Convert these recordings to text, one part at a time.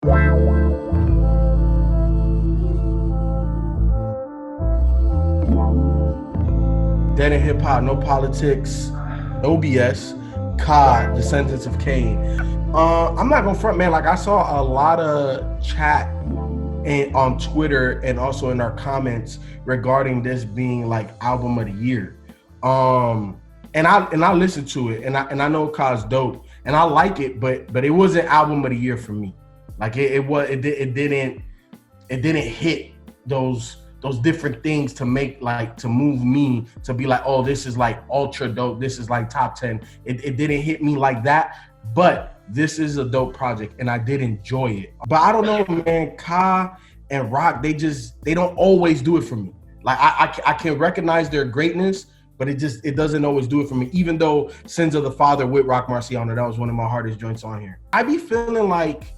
Dead in Hip Hop, No Politics, No BS, COD, Descendants of Cain. I'm not gonna front, man. Like, I saw a lot of chat on Twitter and also in our comments regarding this being like album of the year. And I listened to it, and I know COD's dope, and I like it, but it wasn't album of the year for me. Like it didn't hit those different things to make, like, to move me to be like, oh, this is like ultra dope, this is like top 10. It didn't hit me like that, but this is a dope project and I did enjoy it. But I don't know, man, Ka and Roc, they don't always do it for me. Like I can recognize their greatness, but it doesn't always do it for me. Even though Sins of the Father with Roc Marciano, that was one of my hardest joints on here. I be feeling like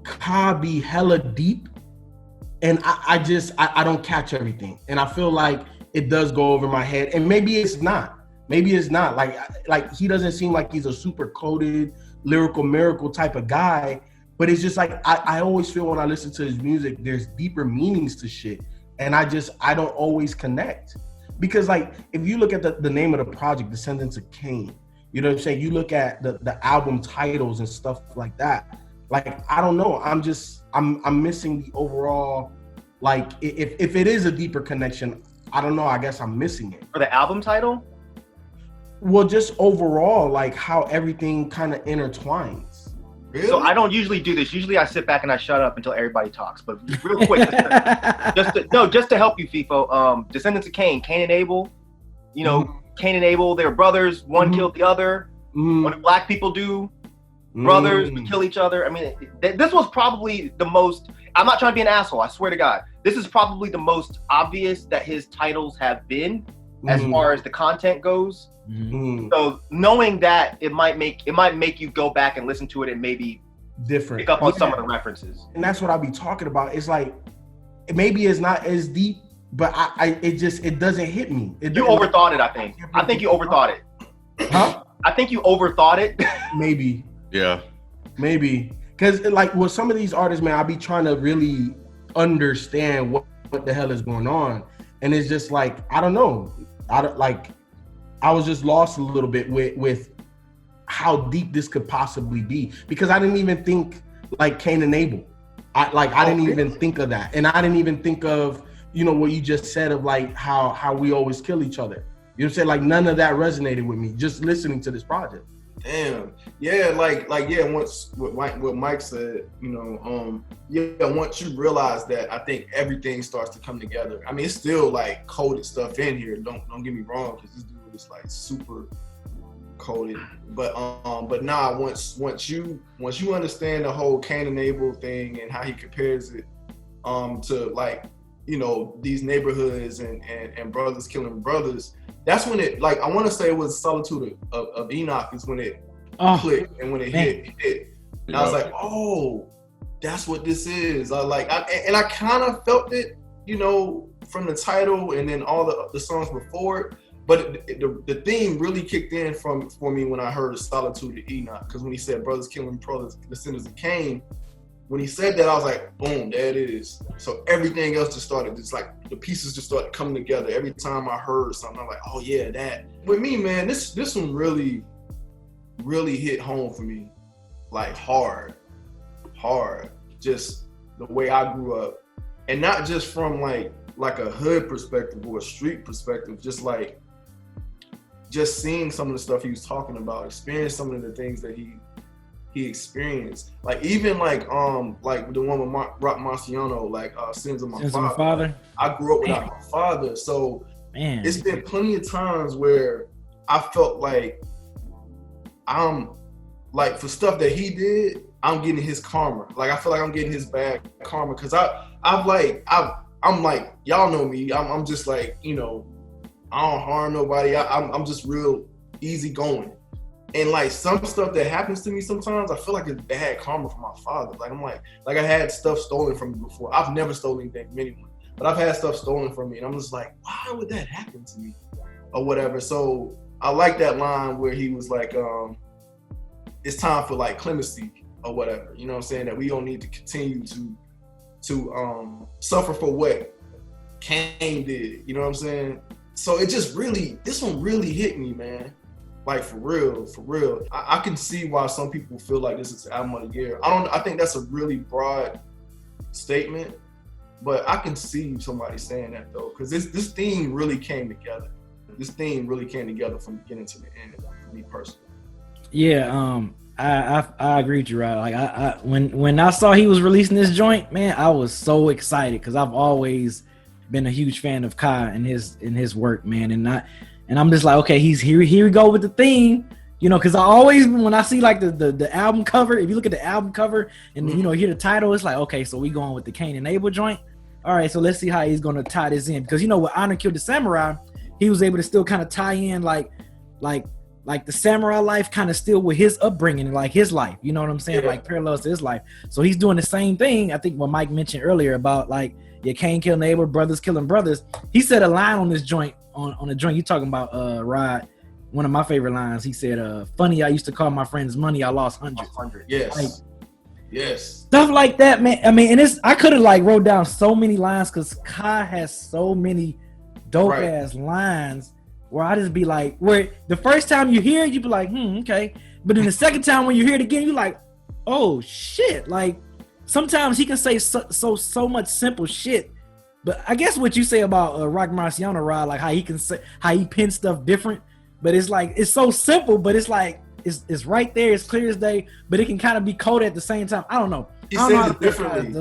Ka be hella deep, and I don't catch everything, and I feel like it does go over my head. And maybe it's not. Like he doesn't seem like he's a super coded lyrical miracle type of guy, but it's just like I always feel when I listen to his music, there's deeper meanings to shit, and I don't always connect. Because, like, if you look at the name of the project, Descendants of Cain, you know what I'm saying? You look at the album titles and stuff like that. Like, I don't know. I'm missing the overall, like, if it is a deeper connection, I don't know. I guess I'm missing it. For the album title? Well, just overall, like, how everything kind of intertwines. Really? So I don't usually do this. Usually I sit back and I shut up until everybody talks. But real quick, just to help you, Feefo. Descendants of Cain, Cain and Abel. You know, Cain and Abel, they were brothers. One killed the other. What do black people do? Brothers, we kill each other. I mean, this was probably the most. I'm not trying to be an asshole. I swear to God, this is probably the most obvious that his titles have been, as far as the content goes. So knowing that, it might make you go back and listen to it and maybe different pick up on some of the references. And that's what I'll be talking about. It's like, maybe it's not as deep, but it doesn't hit me. You overthought it, I think. I think you overthought it. Huh? I think you overthought it. Maybe. Yeah. Maybe. Because, like, with some of these artists, man, I be trying to really understand what the hell is going on. And it's just like, I don't know. I was just lost a little bit with how deep this could possibly be, because I didn't even think like Cain and Abel. I didn't even think of that. And I didn't even think of, you know, what you just said of like how we always kill each other. You know what I'm saying? Like, none of that resonated with me just listening to this project. Damn. Yeah, once what Myke said, you know, once you realize that, I think everything starts to come together. I mean, it's still like coded stuff in here. Don't get me wrong, because this dude is like super coded. But nah, once you understand the whole Cain and Abel thing and how he compares it to, like, you know, these neighborhoods and brothers killing brothers, that's when it, like, I want to say it was Solitude of Enoch is when it clicked, and when it hit. And I was like, oh, that's what this is. I kind of felt it, you know, from the title and then all the songs before it. But the theme really kicked in for me when I heard Solitude of Enoch, because when he said brothers killing brothers, Descendants of Cain, when he said that, I was like, boom, there it is. So everything else just started, just like the pieces just started coming together. Every time I heard something, I'm like, oh yeah, that. With me, man, this one really, really hit home for me, like hard. Just the way I grew up, and not just from like a hood perspective or a street perspective, just seeing some of the stuff he was talking about, experiencing some of the things that he experienced, like even like the one with Roc Marciano, like Sins of My Father. I grew up without my father, so it's been plenty of times where I felt like I'm like, for stuff that he did, I'm getting his karma. Like, I feel like I'm getting his bad karma, because I'm like, y'all know me. I'm just like, you know, I don't harm nobody. I'm just real easy going. And like some stuff that happens to me sometimes, I feel like it's bad karma from my father. Like, I'm like I had stuff stolen from me before. I've never stolen anything from anyone, but I've had stuff stolen from me, and I'm just like, why would that happen to me, or whatever. So I like that line where he was like, it's time for like clemency. or whatever. You know what I'm saying? That we don't need to continue to suffer for what Cain did. You know what I'm saying? So it just really, this one really hit me, man. Like for real. I can see why some people feel like this is album of the year. I think that's a really broad statement, but I can see somebody saying that though, because this theme really came together. This theme really came together from beginning to the end for me personally. Yeah, I agree with you, right? Like I when I saw he was releasing this joint, man, I was so excited because I've always been a huge fan of Kai and his work, man, and I'm just like, okay, he's here we go with the theme, you know, because I always, when I see like the album cover, if you look at the album cover and you know hear the title, it's like, okay, so we going with the Cain and Abel joint. All right, so let's see how he's gonna tie this in, because you know with Honor Killed the Samurai, he was able to still kind of tie in like the samurai life kind of still with his upbringing, like his life, you know what I'm saying? Yeah. Like parallels to his life. So he's doing the same thing. I think what Myke mentioned earlier about like, yeah, Cain killing Abel, brothers killing brothers. He said a line on this joint, on the joint you talking about, Rod. One of my favorite lines. He said, "Funny, I used to call my friends money. I lost hundreds." Yes. Like, yes. Stuff like that, man. I mean, and I could have like wrote down so many lines because Kai has so many dope ass lines. Where I just be like, where the first time you hear it, you be like, okay. But then the second time when you hear it again, you're like, oh shit. Like sometimes he can say so much simple shit. But I guess what you say about Roc Marciano, Rod, like how he can say, how he pins stuff different. But it's like, it's so simple, but it's like, it's right there, it's clear as day, but it can kind of be coded at the same time. I don't know. He says it differently.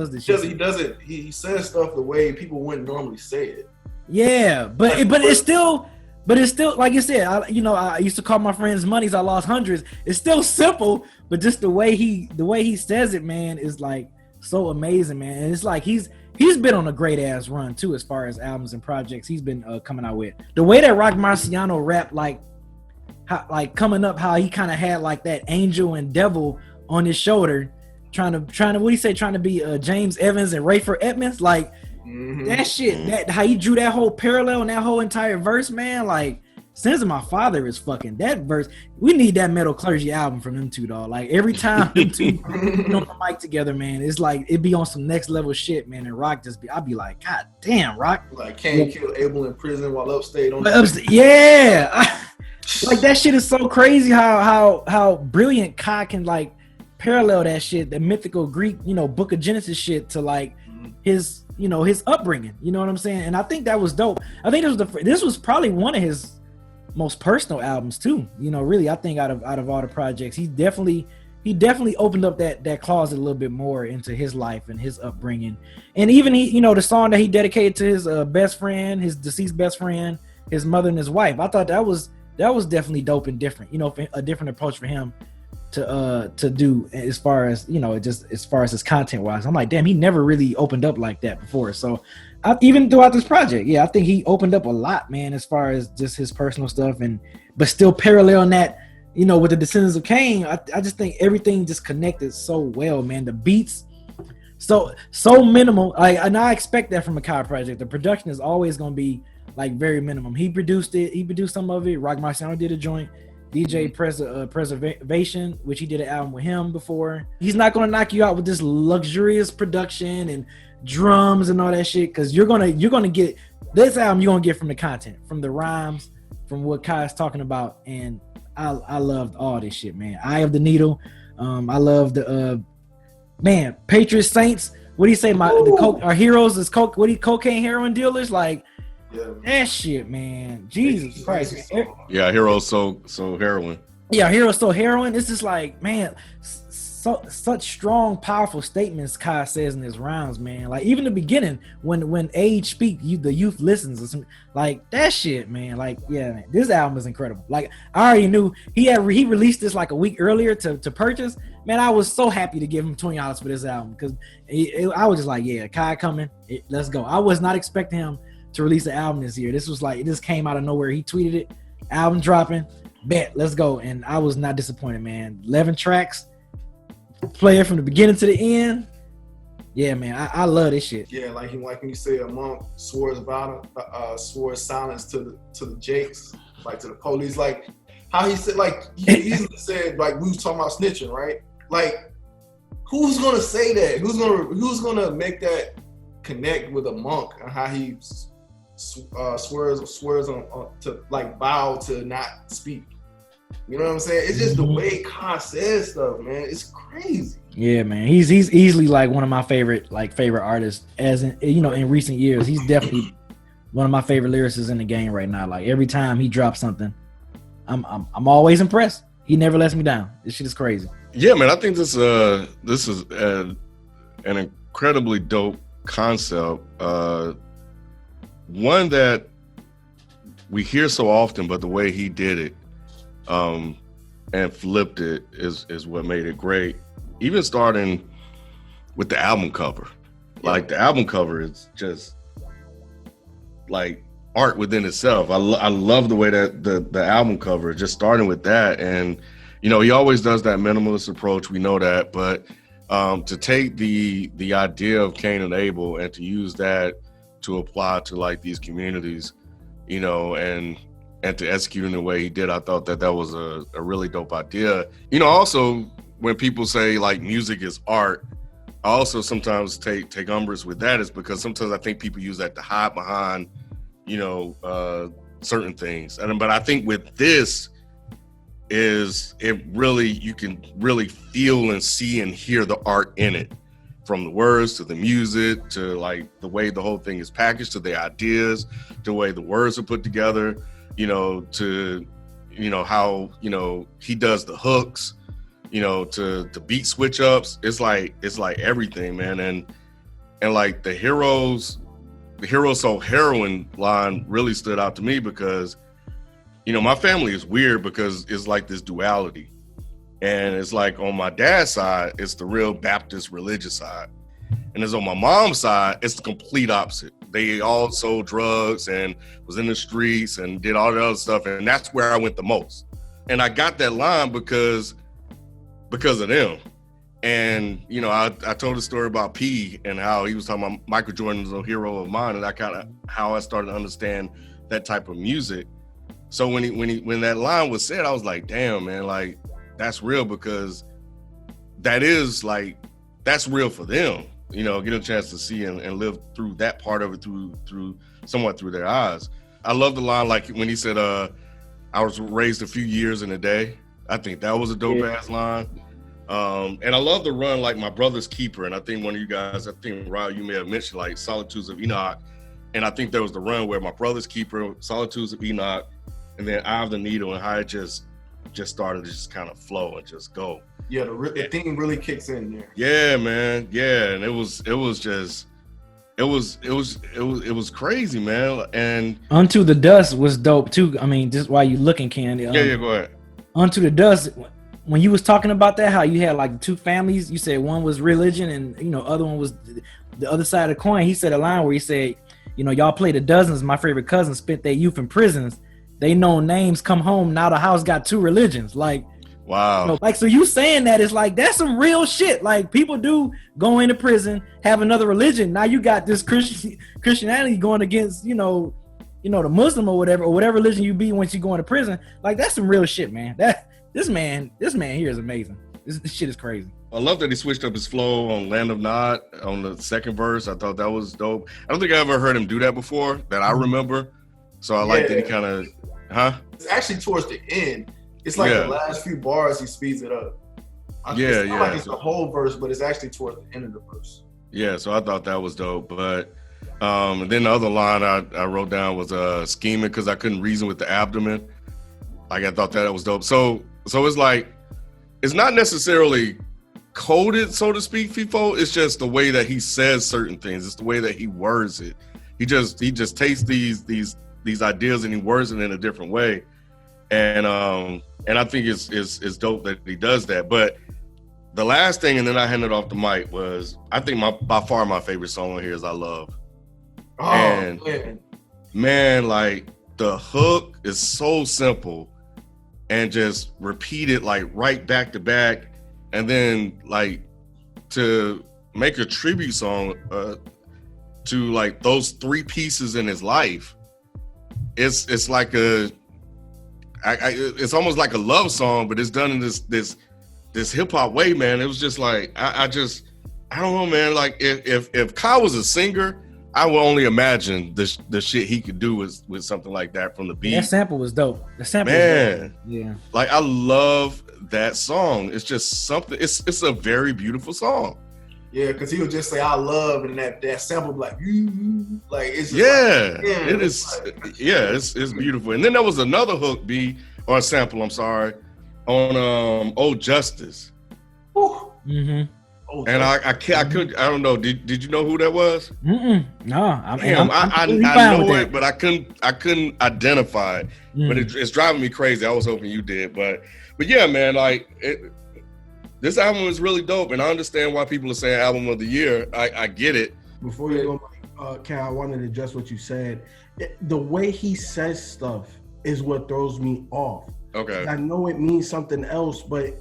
He says stuff the way people wouldn't normally say it. Yeah, but it's still like you said. I used to call my friends monies. I lost hundreds. It's still simple, but just the way he says it, man, is like so amazing, man. And it's like he's been on a great ass run too, as far as albums and projects he's been coming out with. The way that Roc Marciano rap, like coming up, how he kind of had like that angel and devil on his shoulder, trying to what do you say? Trying to be James Evans and Rayford Edmonds, like. That shit, that how he drew that whole parallel and that whole entire verse, man. Like, Sins of My Father is fucking that verse. We need that Metal Clergy album from them two, dog. Like every time them two on the mic together, man, it's like it be on some next level shit, man. And Roc I'd be like, God damn, Roc. Like Cain killed Abel in prison while Upstate on yeah. Like that shit is so crazy how brilliant Kai can like parallel that shit, the mythical Greek, Book of Genesis shit to like his upbringing, you know what I'm saying? And I think that was dope. I think this was probably one of his most personal albums too. Really, I think out of all the projects, he definitely opened up that closet a little bit more into his life and his upbringing. And even the song that he dedicated to his best friend, his deceased best friend, his mother and his wife. I thought that was definitely dope and different. A different approach for him to do as far as just as far as his content wise. I'm like, damn, he never really opened up like that before. So even throughout this project, I think he opened up a lot, man, as far as just his personal stuff, but still paralleling that with the Descendants of Cain. I just think everything just connected so well, man. The beats so minimal, and I expect that from a Kai project. The production is always going to be like very minimum. He produced some of it. Roc Marciano did a joint. DJ Preservation, which he did an album with him before. He's not gonna knock you out with this luxurious production and drums and all that shit, because you're gonna get this album. You're gonna get from the content, from the rhymes, from what Kai's talking about. And I loved all this shit, man. Eye of the Needle. I love the man, Patriot Saints. What do you say? Our heroes is cocaine heroin dealers, like. Yeah, that shit, man. Jesus Christ. Yeah, Heroes so heroin. Yeah, Heroes so heroin. It's just like, man, such strong, powerful statements Kai says in his rhymes, man. Like even the beginning, when age speak, the youth listens or something. Like that shit, man. Like, yeah, man, this album is incredible. Like I already knew he released this like a week earlier to purchase. Man, I was so happy to give him $20 for this album because I was just like, yeah, Kai coming. Let's go. I was not expecting him to release an album this year. This was like, it just came out of nowhere. He tweeted it, album dropping, bet, let's go. And I was not disappointed, man. 11 tracks, play it from the beginning to the end. Yeah, man, I love this shit. Yeah, like when you say a monk swore silence to the Jakes, like to the police, like how he said, like he easily said, like we was talking about snitching, right? Like who's gonna say that? Who's gonna make that connect with a monk and how he swears on to like bow to not speak? You know what I'm saying? It's just the way Kai says stuff, man. It's crazy. Yeah, man. He's easily like one of my favorite artists. As in, you know, in recent years, he's definitely one of my favorite lyricists in the game right now. Like every time he drops something, I'm always impressed. He never lets me down. This shit is crazy. Yeah, man. I think this is an incredibly dope concept. One that we hear so often, but the way he did it and flipped it is what made it great. Even starting with the album cover. Like the album cover is just like art within itself. I love the way that the album cover, just starting with that. And, you know, he always does that minimalist approach. We know that. But to take the idea of Cain and Abel and to use that to apply to like these communities, you know, and to execute in the way he did, I thought that was a really dope idea. You know, also when people say like music is art, I also sometimes take umbrage with that, is because sometimes I think people use that to hide behind, you know, certain things. But I think with this you can really feel and see and hear the art in it, from the words to the music to like the way the whole thing is packaged, to the ideas, to the way the words are put together, you know, to, you know, how, you know, he does the hooks, you know, to beat switch ups. It's like everything, man. And like the hero soul heroine line really stood out to me because, you know, my family is weird because it's like this duality. And it's like on my dad's side, it's the real Baptist religious side. And it's on my mom's side, it's the complete opposite. They all sold drugs and was in the streets and did all the other stuff. And that's where I went the most. And I got that line because of them. And, you know, I told a story about P and how he was talking about Michael Jordan's a hero of mine, and I kind of how I started to understand that type of music. So when that line was said, I was like, damn, man, like that's real, because that is like, that's real for them, you know, get a chance to see and live through that part of it through somewhat through their eyes. I love the line, like when he said, I was raised a few years in a day. I think that was a dope ass line. And I love the run, like my brother's keeper. And I think one of you guys, I think Rod, you may have mentioned like Solitudes of Enoch. And I think there was the run where my brother's keeper, Solitudes of Enoch, and then Eye of the Needle, and how it just started to just kind of flow and just go. Yeah, the theme really kicks in there. Yeah, man. Yeah, and it was crazy, man. And Unto the Dust was dope too. I mean, just while you looking, Candy. Yeah, go ahead. Unto the Dust. When you was talking about that, how you had like two families, you said one was religion and, you know, other one was the other side of the coin. He said a line where he said, you know, y'all play the dozens. My favorite cousins spent their youth in prisons. They know names, come home. Now the house got two religions. Like, wow. You know, like, so you saying that is like, that's some real shit. Like people do go into prison, have another religion. Now you got this Christianity going against, you know, the Muslim or whatever religion you be once you go into prison. Like that's some real shit, man. This man here is amazing. This shit is crazy. I love that he switched up his flow on Land of Nod on the second verse. I thought that was dope. I don't think I ever heard him do that before that I remember. So I like that he kind of, It's actually towards the end. It's like the last few bars he speeds it up. It's not like it's the whole verse, but it's actually towards the end of the verse. Yeah, so I thought that was dope. But and then the other line I wrote down was scheming because I couldn't reason with the abdomen. Like I thought that was dope. So it's like, it's not necessarily coded, so to speak, Feefo. It's just the way that he says certain things. It's the way that he words it. He just takes these ideas and he words it in a different way. And I think it's dope that he does that. But the last thing, and then I hand it off to Myke, was I think by far my favorite song on here is I Love. Oh, and man, like the hook is so simple and just repeated like right back to back. And then like to make a tribute song to like those three pieces in his life, it's like it's almost like a love song, but it's done in this this hip hop way, man. It was just like I don't know, man. Like if Kyle was a singer, I would only imagine the shit he could do with something like that from the beat. That sample was dope. The sample Man, was dope. Yeah. Like I love that song. It's just something. It's a very beautiful song. Yeah, because he would just say "I love" and that sample be like it's just it is. It's beautiful. And then there was another hook or sample. I'm sorry, on "Old Justice." Mm-hmm. And I don't know. Did you know who that was? No, I know it, but I couldn't identify it. But it's driving me crazy. I was hoping you did, but yeah, man, like this album is really dope, and I understand why people are saying album of the year. I get it. Before you go, Ken, I wanted to address what you said. The way he says stuff is what throws me off. Okay. I know it means something else, but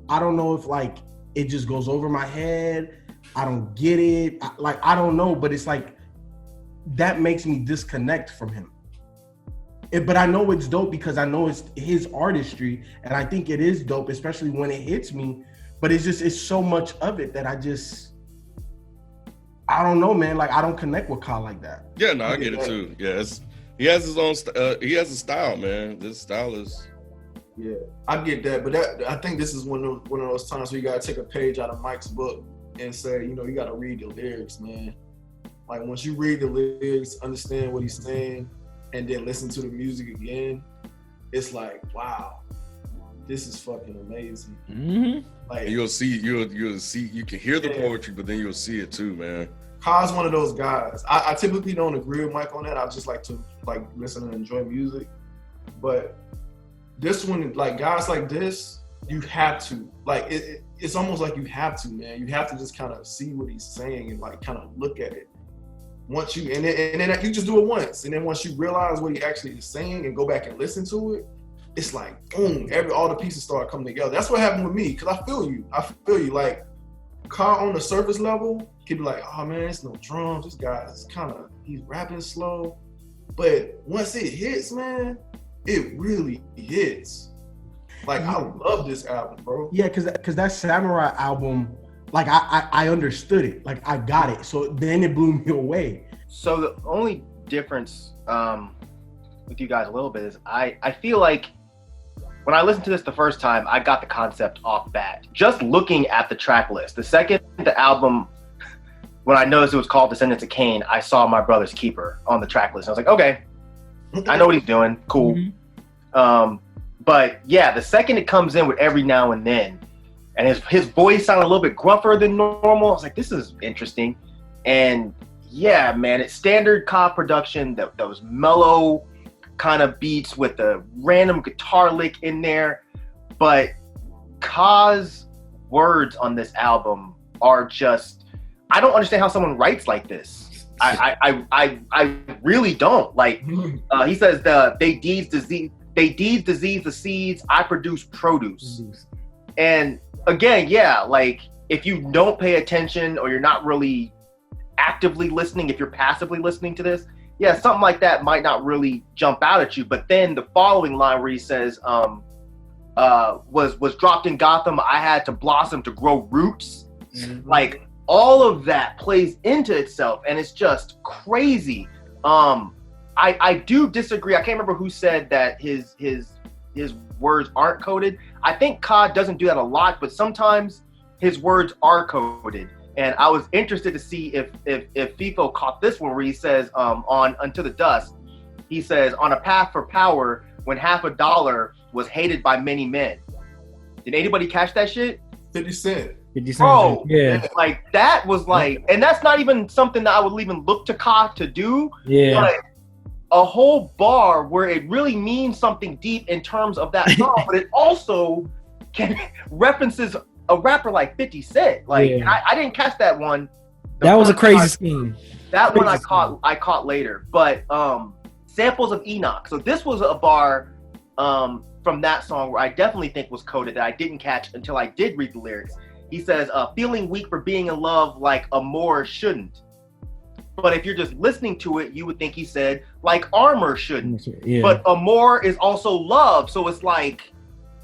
I don't know if like it just goes over my head. I don't get it. I don't know, but it's like that makes me disconnect from him. But I know it's dope because I know it's his artistry, and I think it is dope, especially when it hits me. But it's so much of it that I don't know, man. Like I don't connect with Kyle like that. Yeah, no, I get it too. Yeah, he has his own. He has a style, man. This style is. Yeah, I get that, but I think this is one of those times where you gotta take a page out of Mike's book and say, you gotta read the lyrics, man. Like once you read the lyrics, understand what he's saying, and then listen to the music again, it's like, wow, this is fucking amazing. Mm-hmm. Like and you'll see, you can hear the poetry, but then you'll see it too, man. Kyle's one of those guys. I typically don't agree with Myke on that. I just like to listen and enjoy music, but this one, like guys like this, you have to it's almost like you have to, man. You have to just kind of see what he's saying and like kind of look at it. Once you and then you just do it once, and then once you realize what he actually is saying and go back and listen to it, it's like boom, all the pieces start coming together. That's what happened with me, because I feel you. Like Kyle on the surface level can be like, oh man, it's no drums. This guy is he's rapping slow, but once it hits, man. It really hits. Like I love this album, bro. Yeah, cause that Samurai album, like I understood it, like I got it. So then it blew me away. So the only difference with you guys a little bit is I feel like when I listened to this the first time, I got the concept off bat. Just looking at the track list. The second the album, when I noticed it was called Descendants of Cain, I saw My Brother's Keeper on the track list. I was like, okay, I know what he's doing. Cool. Mm-hmm. But yeah, the second it comes in with Every Now and Then, and his voice sounded a little bit gruffer than normal. I was like, this is interesting. And yeah, man, it's standard Ka production, that was mellow kind of beats with a random guitar lick in there. But Ka's words on this album are just, I don't understand how someone writes like this. I really don't. Like he says they deeds disease the seeds, I produce produce. And again, yeah, like if you don't pay attention or you're not really actively listening, if you're passively listening to this, yeah, something like that might not really jump out at you. But then the following line where he says, was dropped in Gotham, I had to blossom to grow roots. Mm-hmm. Like all of that plays into itself, and it's just crazy. I do disagree. I can't remember who said that his words aren't coded. I think Ka doesn't do that a lot, but sometimes his words are coded. And I was interested to see if Feefo caught this one where he says on Unto the Dust, he says, on a path for power when $50 was hated by many men. Did anybody catch that shit? 50 Cent. Bro, yeah. Like that was like, and that's not even something that I would even look to Ka to do. Yeah. But a whole bar where it really means something deep in terms of that song, but it also references a rapper like 50 Cent. Like I didn't catch that one. That was a crazy scheme. That one I caught later. But Samples of Enoch. So this was a bar from that song where I definitely think was coded that I didn't catch until I did read the lyrics. He says, feeling weak for being in love like Amor shouldn't. But if you're just listening to it, you would think he said, like armor shouldn't. Yeah. But Amor is also love. So it's like,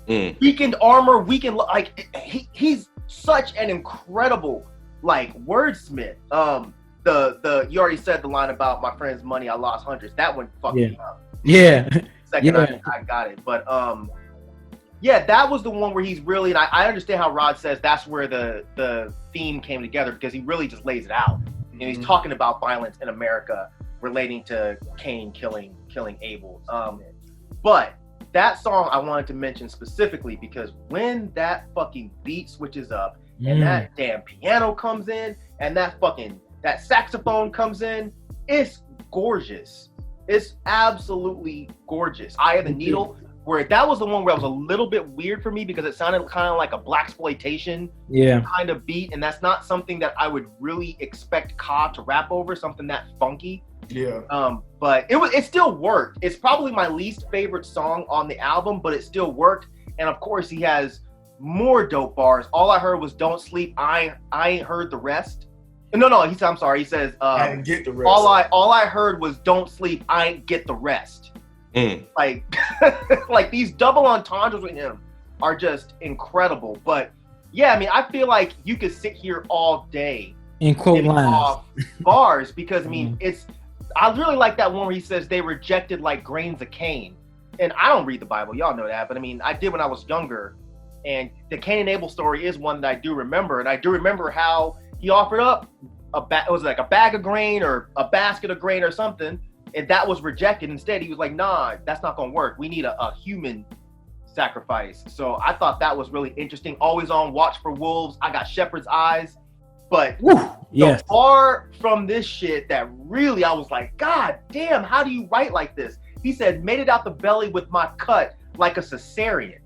Weakened armor, weakened, like he's such an incredible like wordsmith. You already said the line about my friend's money, I lost hundreds. That one fucked me up. Yeah. Second, I got it. But yeah, that was the one where he's really, and I understand how Rod says that's where the theme came together, because he really just lays it out. And he's talking about violence in America relating to Cain killing Abel. But that song I wanted to mention specifically because when that fucking beat switches up and that damn piano comes in and that saxophone comes in, it's gorgeous. It's absolutely gorgeous. Eye of the Needle, where that was the one where it was a little bit weird for me because it sounded kind of like a blaxploitation kind of beat, and that's not something that I would really expect Ka to rap over, something that funky. Yeah. But it still worked. It's probably my least favorite song on the album, but it still worked. And of course, he has more dope bars. All I heard was "Don't sleep, I ain't heard the rest." No, I'm sorry. He says, I didn't get the rest. All I heard was "Don't sleep, I ain't get the rest." Like, like these double entendres with him are just incredible. But yeah, I mean, I feel like you could sit here all day and quote lines, bars, because I mean, I really like that one where he says they rejected like grains of Cain. And I don't read the Bible, y'all know that, but I mean, I did when I was younger. And the Cain and Abel story is one that I do remember, and I do remember how he offered up it was like a bag of grain or a basket of grain or something, and that was rejected. Instead, he was like, nah, that's not gonna work. We need a human sacrifice. So I thought that was really interesting. Always on watch for wolves. I got shepherd's eyes. But far from this shit that really I was like, God damn, how do you write like this? He said, made it out the belly with my cut like a cesarean.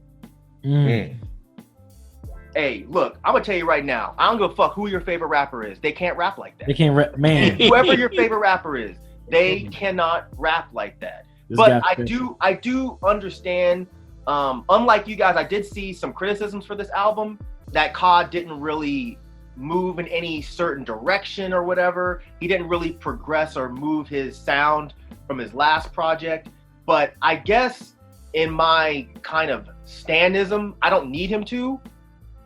Hey, look, I'm gonna tell you right now, I don't give a fuck who your favorite rapper is. They can't rap like that. They can't rap, man. Whoever your favorite rapper is, they cannot rap like that. But I do understand, unlike you guys, I did see some criticisms for this album that Ka didn't really move in any certain direction or whatever. He didn't really progress or move his sound from his last project. But I guess in my kind of standism, I don't need him to.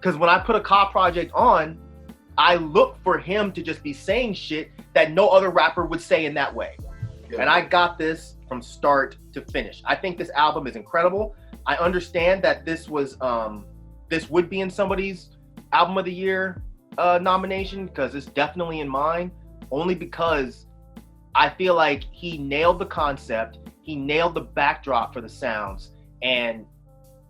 Because when I put a Ka project on, I look for him to just be saying shit that no other rapper would say in that way. And I got this from start to finish. I think this album is incredible. I understand that this would be in somebody's album of the year nomination, because it's definitely in mine, only because I feel like he nailed the concept, he nailed the backdrop for the sounds, and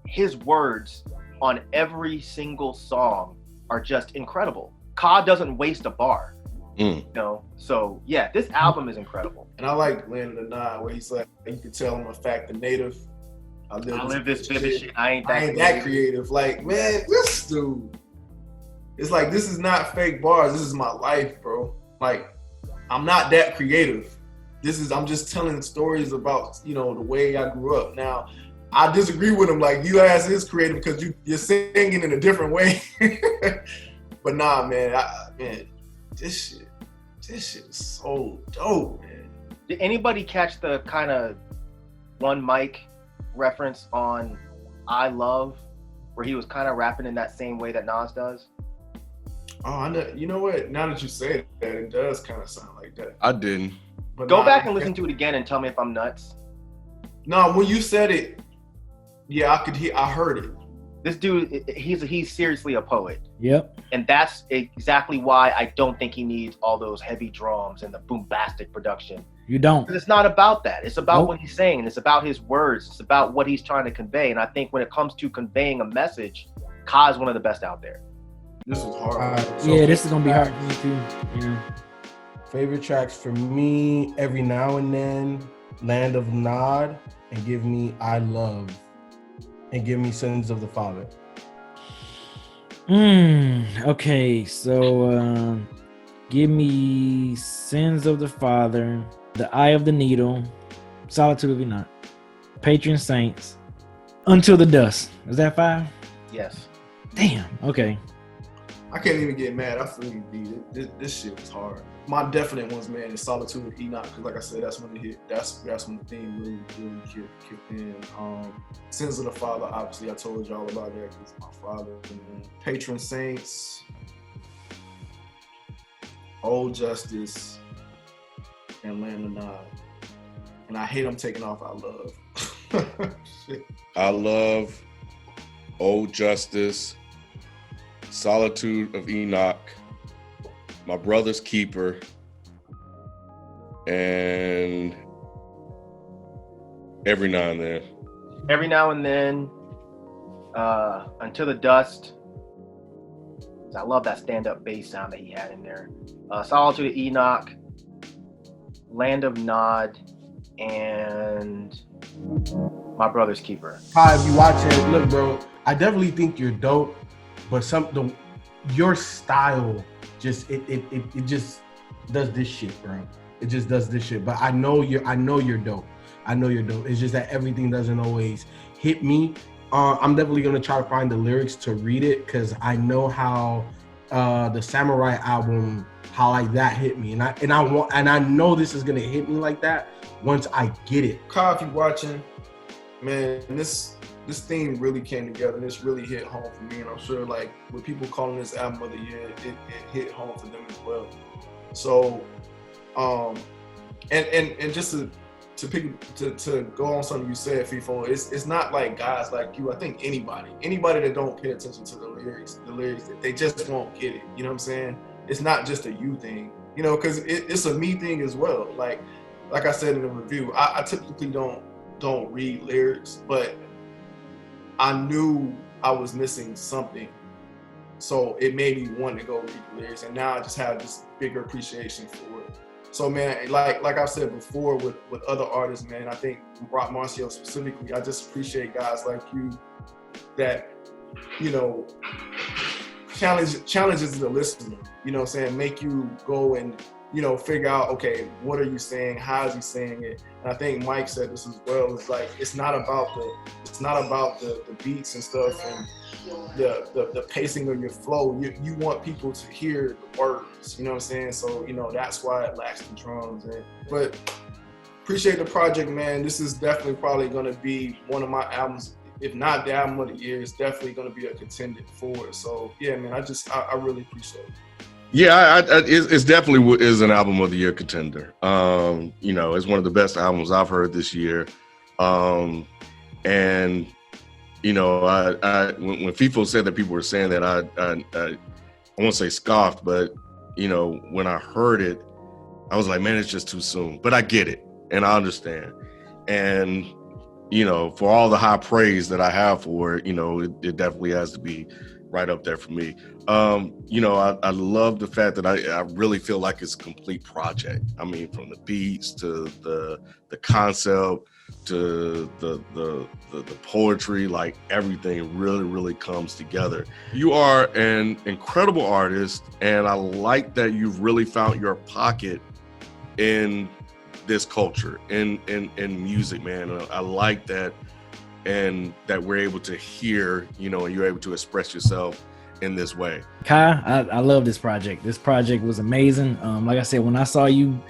his words on every single song are just incredible. Ka doesn't waste a bar. You know? So yeah, this album is incredible. And I like Land of the Nile, where he's like, you can tell I'm a fact the native. I live this vivid shit. I ain't that creative. Like, man, this dude, it's like, this is not fake bars. This is my life, bro. Like, I'm not that creative. I'm just telling stories about, you know, the way I grew up. Now, I disagree with him. Like, you ass is creative because you're singing in a different way. But nah, man, this shit is so dope, man. Did anybody catch the kind of one Myke reference on I Love, where he was kind of rapping in that same way that Nas does? Oh, I know. You know what? Now that you say that, it does kind of sound like that. I didn't. But Go back and listen to it again and tell me if I'm nuts. No, when you said it, yeah, I heard it. This dude, he's seriously a poet. Yep. And that's exactly why I don't think he needs all those heavy drums and the boombastic production. You don't. Because it's not about that. It's about what he's saying. It's about his words. It's about what he's trying to convey. And I think when it comes to conveying a message, Ka is one of the best out there. This was hard. Yeah, this is gonna be hard for me too. Yeah. Favorite tracks for me, Every Now and Then, Land of Nod, and Give Me I Love, and Give Me Sins of the Father. Okay, so give me Sins of the Father, The Eye of the Needle, Solitude of Enoch, Patron Saints, Until the Dust. Is that 5? Yes. Damn. Okay. I can't even get mad. I feel you, B. This shit was hard. My definite ones, man, is Solitude of Enoch, because like I said, that's when it hit. That's when the theme really kicked in. Sins of the Father, obviously, I told y'all about that because my father. And Patron Saints, Old Justice, and Land of Nod. And I hate them taking off I Love. Shit. I Love, Old Justice, Solitude of Enoch, My Brother's Keeper, and Every Now and Then. Every Now and Then, Until the Dust. I love that stand-up bass sound that he had in there. Solitude of Enoch, Land of Nod, and My Brother's Keeper. Kai, if you watch it, look, bro, I definitely think you're dope, but your style just it just does this shit, bro. It just does this shit. But I know you're dope. I know you're dope. It's just that everything doesn't always hit me. I'm definitely gonna try to find the lyrics to read it because I know how the Samurai album, how like that hit me, and I know this is gonna hit me like that once I get it. Kyle, if you're watching, man, this theme really came together. This really hit home for me, and I'm sure like with people calling this album of the year, it hit home for them as well. So, and just to go on something you said, Feefo, it's not like guys like you. I think anybody that don't pay attention to the lyrics, they just won't get it. You know what I'm saying? It's not just a you thing, you know, because it's a me thing as well. Like I said in the review, I typically don't read lyrics, but I knew I was missing something, so it made me want to go read the lyrics, and now I just have this bigger appreciation for it. So man, like I said before with other artists, man, I think Roc Marciano specifically, I just appreciate guys like you that, you know, challenges the listener, you know what I'm saying, make you go and, you know, figure out, okay, what are you saying? How is he saying it? And I think Myke said this as well. It's like it's not about the beats and stuff and the pacing of your flow. You want people to hear the words, you know what I'm saying? So, you know, that's why it lacks the drums. But appreciate the project, man. This is definitely probably gonna be one of my albums, if not the album of the year. It's definitely gonna be a contender for it. So yeah, man, I really appreciate it. Yeah, it's definitely is an album of the year contender. You know, it's one of the best albums I've heard this year. And you know, when Feefo said that people were saying that, I won't say scoffed, but you know, when I heard it, I was like, man, it's just too soon. But I get it, and I understand. And you know, for all the high praise that I have for it, you know, it definitely has to be right up there for me. You know, I love the fact that I really feel like it's a complete project. I mean, from the beats to the concept to the poetry, like everything really comes together. You are an incredible artist, and I like that you've really found your pocket in this culture, in music, man. I like that, and that we're able to hear, you know, and you're able to express yourself in this way. Kai, I love this project. This project was amazing. Like I said, when I saw you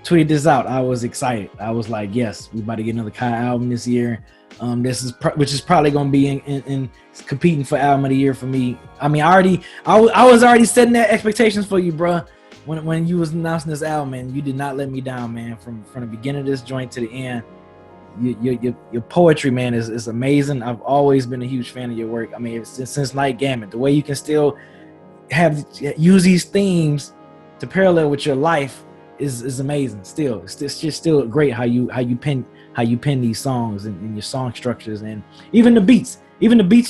tweet this out, I was excited. I was like, yes, we about to get another Kai album this year. Which is probably going to be in competing for album of the year for me. I mean, I was already setting that expectations for you, bruh. When you was announcing this album, and you did not let me down, man. From the beginning of this joint to the end, your poetry, man, is amazing. I've always been a huge fan of your work. I mean, since Night Gamut, the way you can still use these themes to parallel with your life is amazing. Still, it's just still great how you pen these songs and your song structures, and even the beats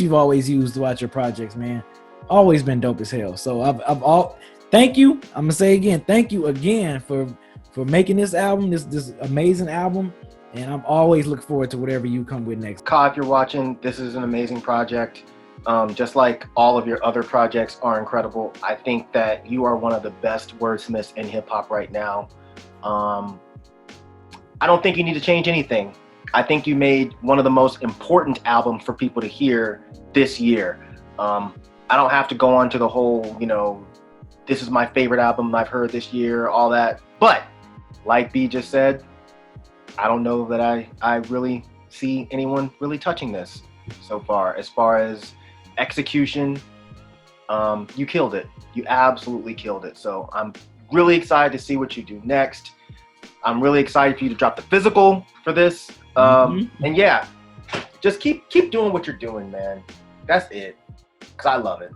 you've always used throughout your projects, man. Always been dope as hell. So thank you. I'm gonna say again, thank you again for making this album, this amazing album. And I'm always looking forward to whatever you come with next. Ka, if you're watching, this is an amazing project. Just like all of your other projects are incredible. I think that you are one of the best wordsmiths in hip hop right now. I don't think you need to change anything. I think you made one of the most important albums for people to hear this year. I don't have to go on to the whole, you know, this is my favorite album I've heard this year, all that. But like B just said, I don't know that I really see anyone really touching this so far. As far as execution, you killed it. You absolutely killed it. So I'm really excited to see what you do next. I'm really excited for you to drop the physical for this. And yeah, just keep doing what you're doing, man. That's it. Because I love it.